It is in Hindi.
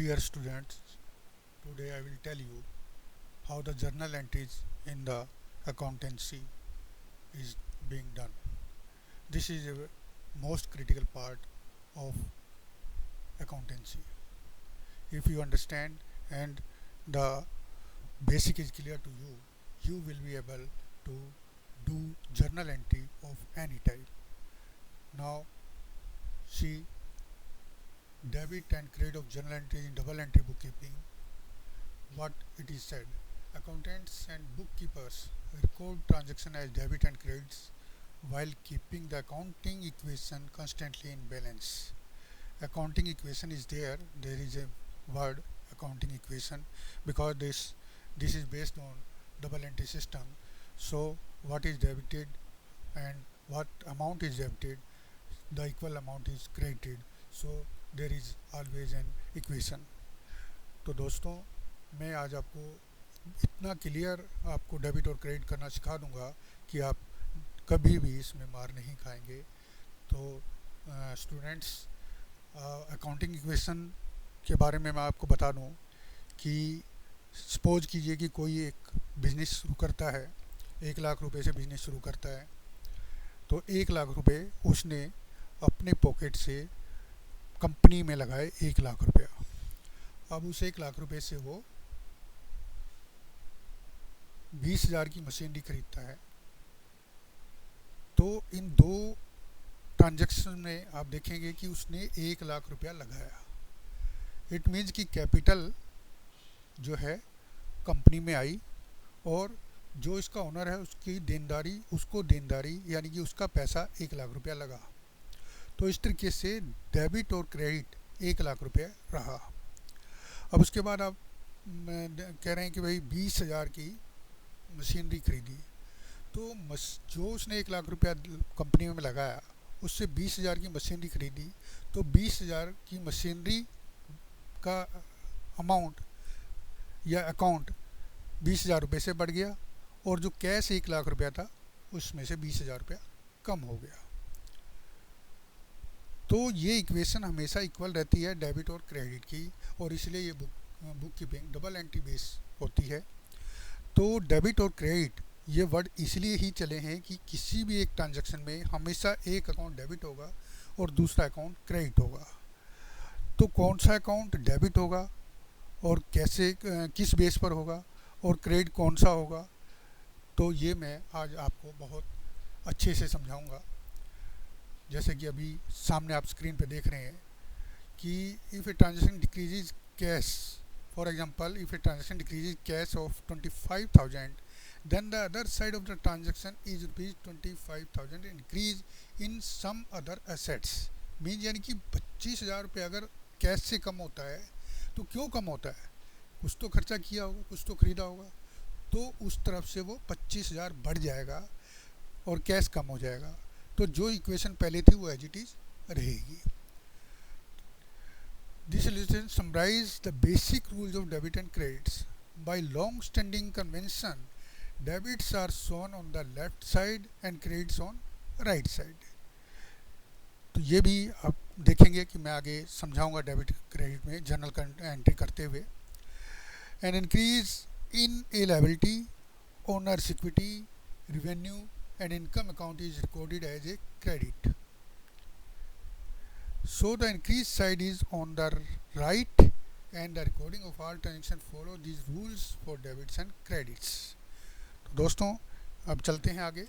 Dear students, today I will tell you how the journal entries in the accountancy is being done. This is a most critical part of accountancy. If you understand and the basic is clear to you, you will be able to do journal entry of any type. Now see debit and credit of journal entry in double entry bookkeeping. What it is said, accountants and bookkeepers record transaction as debit and credits while keeping the accounting equation constantly in balance. Accounting equation is there is a word accounting equation because this is based on double entry system. So what is debited and what amount is debited, the equal amount is credited. So there is always an equation. तो दोस्तों, मैं आज आपको इतना क्लियर आपको डेबिट और क्रेडिट करना सिखा दूंगा कि आप कभी भी इसमें मार नहीं खाएंगे। तो स्टूडेंट्स, अकाउंटिंग इक्वेशन के बारे में मैं आपको बता दूं कि सपोज कीजिए कि कोई एक बिज़नेस शुरू करता है, 1 लाख रुपए से बिज़नेस शुरू करता है। तो 1 लाख रुपए उसने अपने पॉकेट से कंपनी में लगाए 1 लाख रुपया। अब उस 1 लाख रुपए से वो 20,000 की मशीनरी खरीदता है। तो इन दो ट्रांजैक्शन में आप देखेंगे कि उसने 1 लाख रुपया लगाया। इट मीन्स कि कैपिटल जो है कंपनी में आई और जो इसका ओनर है उसकी देनदारी, उसको देनदारी यानी कि उसका पैसा 1 लाख रुपया लगा। तो इस तरीके से डेबिट और क्रेडिट 1 लाख रुपया रहा। अब उसके बाद आप कह रहे हैं कि भाई 20,000 की मशीनरी खरीदी। तो जो उसने 1 लाख रुपया कंपनी में लगाया उससे 20,000 की मशीनरी खरीदी। तो 20,000 की मशीनरी का अमाउंट या अकाउंट 20,000 रुपये से बढ़ गया और जो कैश 1 लाख रुपया था उसमें से 20,000 रुपया कम हो गया। तो ये इक्वेशन हमेशा इक्वल रहती है डेबिट और क्रेडिट की, और इसलिए ये book keeping double entry base होती है। तो डेबिट और क्रेडिट ये वर्ड इसलिए ही चले हैं कि किसी भी एक ट्रांजैक्शन में हमेशा एक अकाउंट डेबिट होगा और दूसरा अकाउंट क्रेडिट होगा। तो कौन सा अकाउंट डेबिट होगा और कैसे, किस बेस पर होगा, और क्रेडिट कौन सा होगा, तो ये मैं आज आपको बहुत अच्छे से समझाऊंगा। जैसे कि अभी सामने आप स्क्रीन पे देख रहे हैं कि if a transaction decreases cash, for example if a transaction decreases cash of 25,000, then the other side of the transaction is rupees 25,000 increase in some other assets। Mean यानी कि 25,000 रुपये अगर कैश से कम होता है तो क्यों कम होता है? कुछ तो खर्चा किया होगा, कुछ तो खरीदा होगा। तो उस तरफ से वो 25,000 बढ़ जाएगा और कैश कम हो जाएगा। तो जो इक्वेशन पहले थी वो एज इट इज रहेगी। This illustration summarise the basic rules of debit and credits by long standing convention. Debits are shown on the left side and credits on right side. तो ये भी आप देखेंगे कि मैं आगे समझाऊंगा डेबिट क्रेडिट में जर्नल एंट्री करते हुए। An increase in a liability, owner's equity, revenue and income account is recorded as a credit. So the increase side is on the right and the recording of all transactions follow these rules for debits and credits. तो दोस्तों अब चलते हैं आगे।